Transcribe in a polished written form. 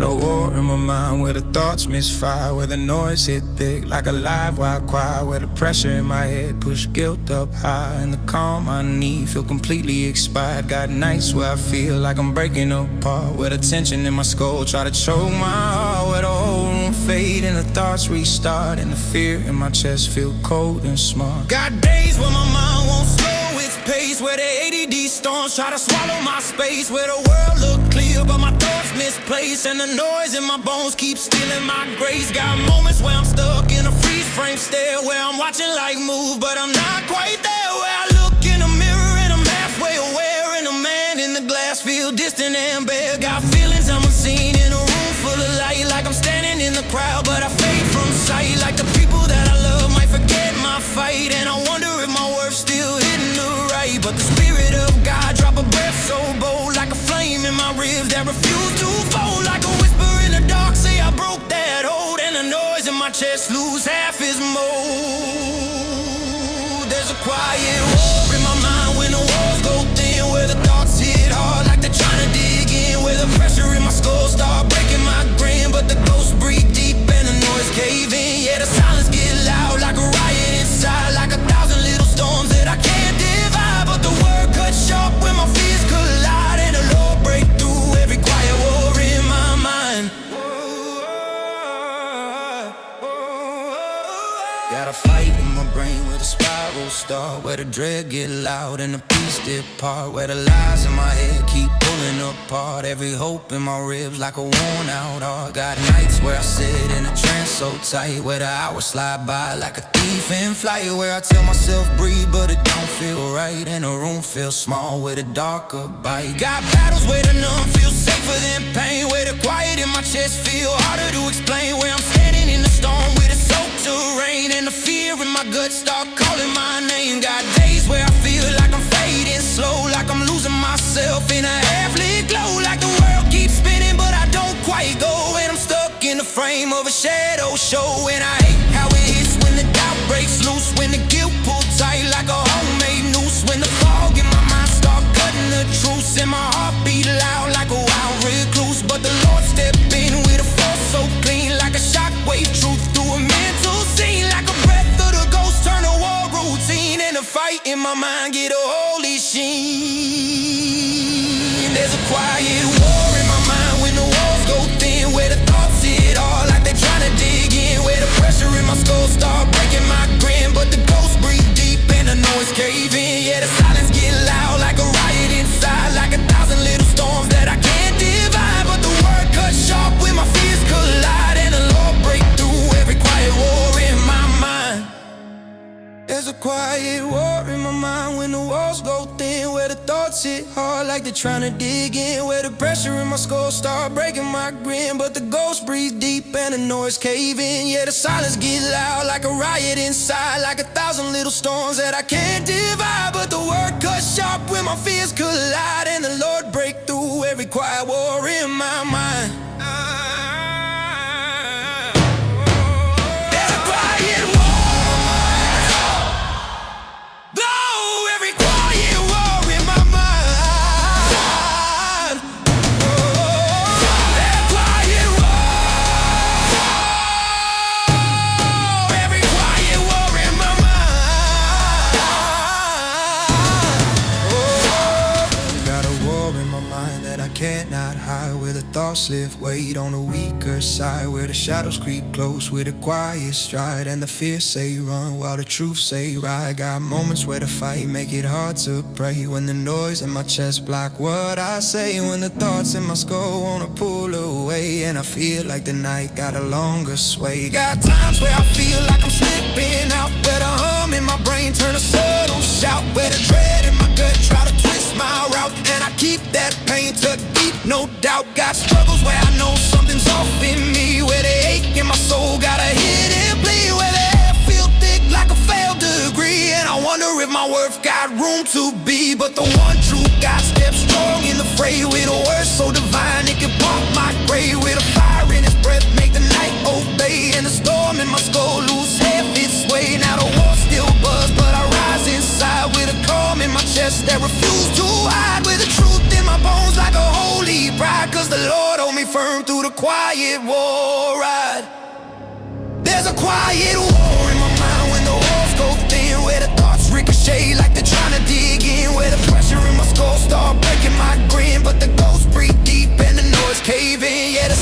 Got a war in my mind where the thoughts misfire, where the noise hit thick like a live wire choir, where the pressure in my head push guilt up high, and the calm I need feel completely expired. Got nights where I feel like I'm breaking apart, where the tension in my skull try to choke my heart, where the whole room fade and the thoughts restart, and the fear in my chest feel cold and smart. Got days where my mind won't slow its pace, where the ADD storms try to swallow my space, where the world look clear but my thoughts misplaced, and the noise in my bones keeps stealing my grace. Got moments where I'm stuck in a freeze frame stare, where I'm watching life move but I'm not quite there, where I look in the mirror and I'm halfway aware, and the man in the glass feel distant and bare. Got feelings I'm unseen in a room full of light, like I'm standing in the crowd but I fade from sight, like the people that I love might forget my fight, and I wonder if my worth's still hitting the right. But the Spirit of God drop a breath so bold, like a flame in my ribs that refuse to fold, like a whisper in the dark say I broke that hold, and the noise in my chest lose half its mold. There's a quiet war in my mind when the walls go thin, where the thoughts hit hard like they're trying to dig in, where the pressure in my skull start breaking my grin, but the ghosts breathe deep and the noise cave in. Yeah, the silence get loud like a riot inside, like 1,000 little storms that I can't divide, but the word cuts sharp when my fears collide, and the Lord break through every quiet war in my mind. Got a fight in my brain where the spiral start, where the dread get loud and the peace depart, where the lies in my head keep pulling apart, every hope in my ribs like a worn out heart. Got nights where I sit in a trance so tight, where the hours slide by like a thief in flight, where I tell myself breathe but it don't feel right, and the room feels small with a darker bite. Got battles where the numb feels safer than pain, where the quiet in my chest feel harder to explain, where I'm standing in the storm with a soaked terrain, and the fear in my gut start calling my name. Got days where I feel like I'm fading slow, like I'm losing myself in a half-lit glow, like the world keeps spinning but I don't quite go, and I'm stuck in the frame of a shadow show, and I hate how it hits when the doubt breaks loose, when the guilt pulls tight like a homemade noose, when the fog in my mind start cutting the truce, and my heart beat loud like a wild recluse, but the Lord stepped in with a force so clean, like a shockwave truth through a mental scene, like a breath of the ghost turn a war routine, and the fight in my mind get a holy sheen. There's a quiet war in my mind when the walls go thin, where the thoughts hit hard like they're trying to dig in, where the pressure in my skull start breaking my grin, but the ghosts breathe deep and the noise cave in. Yeah, the silence get loud like a riot inside, like 1,000 little storms that I can't divide, but the word cuts sharp when my fears collide, and the Lord break through every quiet war in my mind. There's a quiet war in my mind when the walls go thin, where the thoughts hit hard like they're trying to dig in, where the pressure in my skull start breaking my grin, but the ghosts breathe deep and the noise cave in. Yeah, the silence get loud like a riot inside, like 1,000 little storms that I can't divide, but the word cuts sharp when my fears collide, and the Lord break through every quiet war in my mind. Cannot hide, where the thoughts lift weight on the weaker side, where the shadows creep close with a quiet stride, and the fear say run while the truth say ride. Got moments where the fight make it hard to pray, when the noise in my chest block what I say, when the thoughts in my skull wanna pull away, and I feel like the night got a longer sway. Got times where I feel like I'm slipping out, where the hum in my brain turn a subtle shout, where the dread in my gut try to twist my route, and I keep that pain tucked deep, no doubt. Got struggles where I know something's off in me, where the ache in my soul got a hidden plea, where the air feel thick like a failed degree, and I wonder if my worth got room to be, but the one true God steps strong in the fray, with a word so divine it can pump my grave, with a fire in his breath make the night obey, and the storm in my skull lose half its sway. Now the war still buzz but I rise inside, with a calm in my chest that refuse to hide, with the truth in my bones like a holy pride, cause the Lord hold me firm through the quiet war ride. There's a quiet war in my mind when the walls go thin, where the thoughts ricochet like they're trying to dig in, where the pressure in my skull start breaking my grin, but the ghosts breathe deep and the noise cave in. Yeah, the